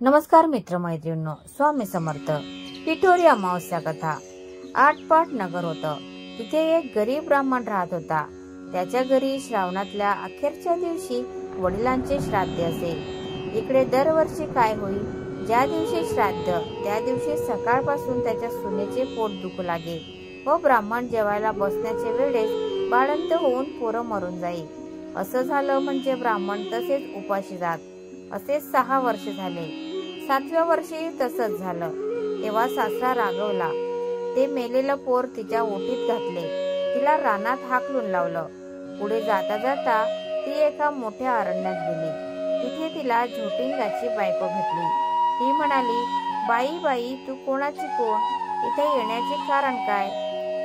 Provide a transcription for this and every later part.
नमस्कार मित्रमैत्रिणींनो, स्वामी समर्थ. पिठोरी अमावस्या कथा. आटपाट नगर होतं. तिथे एक गरीब ब्राह्मण राहत होता. त्याच्या घरी श्रावणातल्या अखेरच्या दिवशी वडिलांचे श्राद्ध असे. इकडे दरवर्षी काय होईल, ज्या दिवशी श्राद्ध त्या दिवशी सकाळपासून त्याच्या सुनेचे पोट दुखू लागे व ब्राह्मण जेवायला बसण्याच्या वेळेस बाळंत होऊन पोरं मरून जाई. असं झालं म्हणजे ब्राह्मण तसेच उपाशी जात. असे 6 वर्ष झाले. 7व्या वर्षी तसंच झालं. तेव्हा सासरा रागवला. ते मेलेलं पोर तिच्या ओटीत घातले. तिला रानात हाकलून लावलं. पुढे जाता जाता ती एका मोठ्या अरण्यात गेली. तिथे तिला झोटिंगाची बायको भेटली. ती म्हणाली, बाई बाई, तू कोणाची कोण? इथे येण्याचे कारण काय?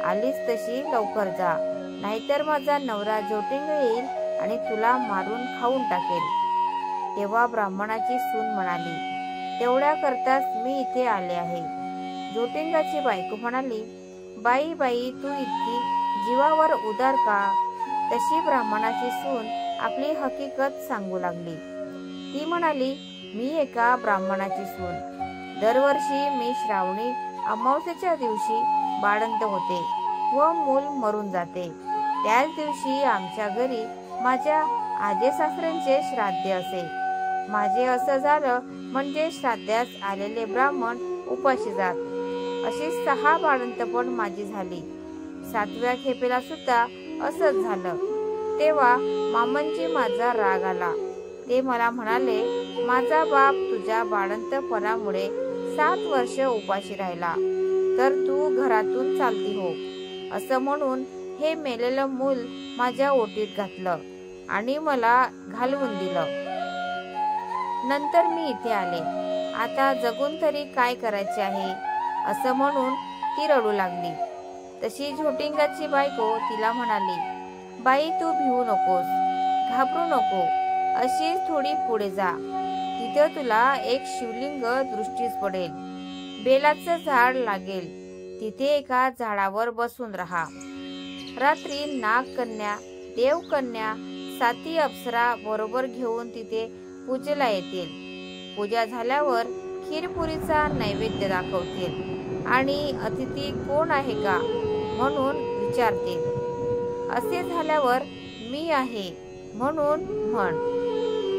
आलीस तशी लवकर जा, नाहीतर माझा नवरा झोटिंग येईल आणि तुला मारून खाऊन टाकेल. तेव्हा ब्राह्मणाची सून म्हणाली, तेवढ्या करताच मी इथे आले आहे. झोटिंगाची बायको म्हणाली, बाई बाई, तू इतकी जीवावर उदार का? तशी ब्राह्मणाची सून आपली हकीकत सांगू लागली. ती म्हणाली, मी एका ब्राह्मणाची सून. दरवर्षी मी श्रावणी अमावस्येच्या दिवशी बाळंत होते व मूल मरून जाते. त्याच दिवशी आमच्या घरी माझ्या आजे सासऱ्यांचे श्राद्ध असे. माझे असं झालं म्हणजे श्राद्धास आलेले ब्राह्मण उपाशी जात. अशी 6 बाळंतपण माझी झाली. 7व्या खेपेला सुद्धा असंच झालं. तेव्हा मामांची माझा राग आला. ते मला म्हणाले, माझा बाप तुझ्या बाळंतपणामुळे 7 वर्ष उपाशी राहिला, तर तू घरातून चालती हो. असं म्हणून हे मेलेलं मूल माझ्या ओटीत घातलं आणि मला घालवून दिलं. नंतर मी इथे आले. आता जगून तरी काय करायचे आहे, असं म्हणून ती रडू लागली. तशी झोटिंगाची बायको तिला म्हणाली, बाई, तू भिवू नकोस, घाबरू नको. अशीच थोडी पुढे जा. तिथे तुला एक शिवलिंग दृष्टीस पडेल. बेलाचं झाड लागेल. तिथे एका झाडावर बसून राहा. रात्री नागकन्या, देवकन्या, 7 अप्सरा बरोबर घेऊन तिथे पूजेला येतील. पूजा झाल्यावर खीरपुरीचा नैवेद्य दाखवतील आणि अतिथी कोण आहे का म्हणून विचारतील. असे झाल्यावर मी आहे म्हणून म्हण.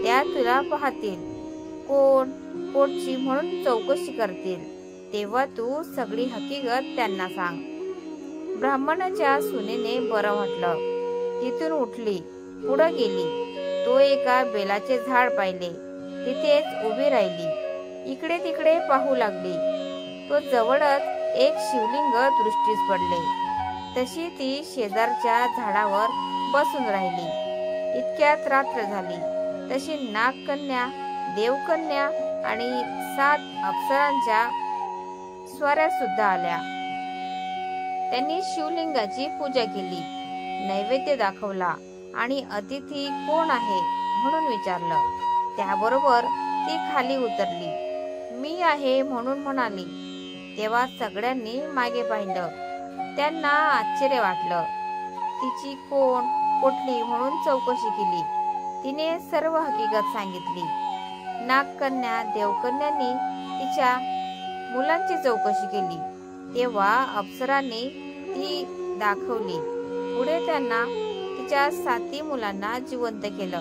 त्या तुला पाहतील. कोण कोणची म्हणून चौकशी करतील. तेव्हा तू सगळी हकीकत त्यांना सांग. ब्राह्मणाच्या सुनेने बरं म्हटलं. तिथून उठली, पुढे गेली. तो एका बेलाचे झाड पाहिले. तिथेच उभी राहिली. इकडे तिकडे पाहू लागली. तो जवळच एक शिवलिंग दृष्टीस पडले. तशी ती शेजारच्या झाडावर बसून राहिली. इतक्यात रात्र झाली. तशी नागकन्या, देवकन्या आणि 7 अप्सरांच्या स्वाऱ्या सुद्धा आल्या. त्यांनी शिवलिंगाची पूजा केली, नैवेद्य दाखवला आणि अतिथी कोण आहे म्हणून विचारलं. त्याबरोबर ती खाली उतरली. मी आहे म्हणून म्हणाली. तेव्हा सगळ्यांनी मागे पाहिलं. त्यांना आश्चर्य वाटलं. तिची कोण कुठली म्हणून चौकशी केली. तिने सर्व हकीकत सांगितली. नागकन्या, देवकन्यांनी तिच्या मुलांची चौकशी केली. तेव्हा अप्सरांनी ती दाखवली. पुढे त्यांना तिच्या 7 मुलांना जिवंत केलं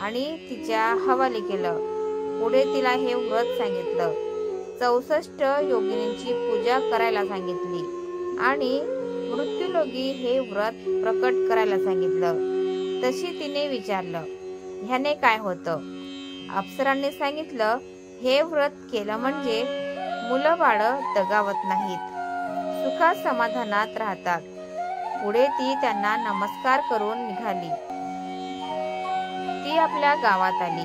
आणि तिच्या हवाली केलं. पुढे तिला हे व्रत सांगितलं. 64 योगिनींची पूजा करायला सांगितली आणि मृत्यूलोकी हे व्रत प्रकट करायला सांगितलं. तशी तिने विचारलं, ह्याने काय होतं? अप्सरांनी सांगितलं, हे व्रत केलं म्हणजे मुलं बाळं दगावत नाहीत, सुखात समाधानात राहतात. पुढे ती त्यांना नमस्कार करून निघाली. ती आपल्या गावात आली.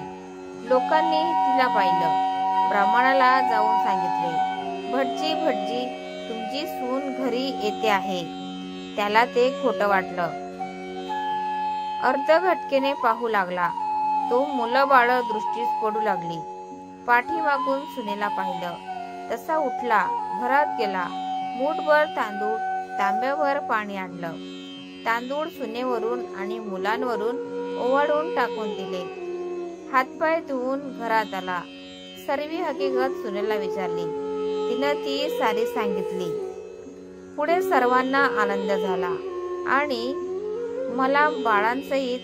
लोकांनी तिला पाहिलं. ब्राह्मणाला जाऊन सांगितले, भटजी भटजी, तुमची सून घरी येते आहे. त्याला ते खोटं वाटलं. अर्धघटकेने पाहू लागला. तो मुलं बाळं दृष्टीस पडू लागली. पाठीमागून सुनेला पाहिलं. तसा उठला, घरात गेला. मूठभर तांदूळ, तांब्यावर पाणी आणलं. तांदूळ सुनेवरून आणि मुलांवरून ओवाळून टाकून दिले. हातपाय धुवून घरात आला. सर्व हकीकत सुनेला विचारली. तिनं ती सारी सांगितली. पुढे सर्वांना आनंद झाला आणि मला बाळांसहित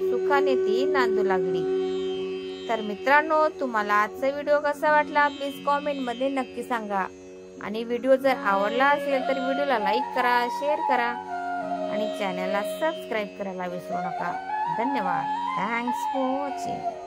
सुखाने ती नांदू लागली. तर मित्रांनो, तुम्हाला आजचा व्हिडिओ कसा वाटला प्लीज कॉमेंट मध्ये नक्की सांगा. आणि व्हिडिओ जर आवडला असेल तर व्हिडिओला लाईक करा, शेअर करा आणि चॅनलला सबस्क्राईब करायला विसरू नका. धन्यवाद. Thanks for watching.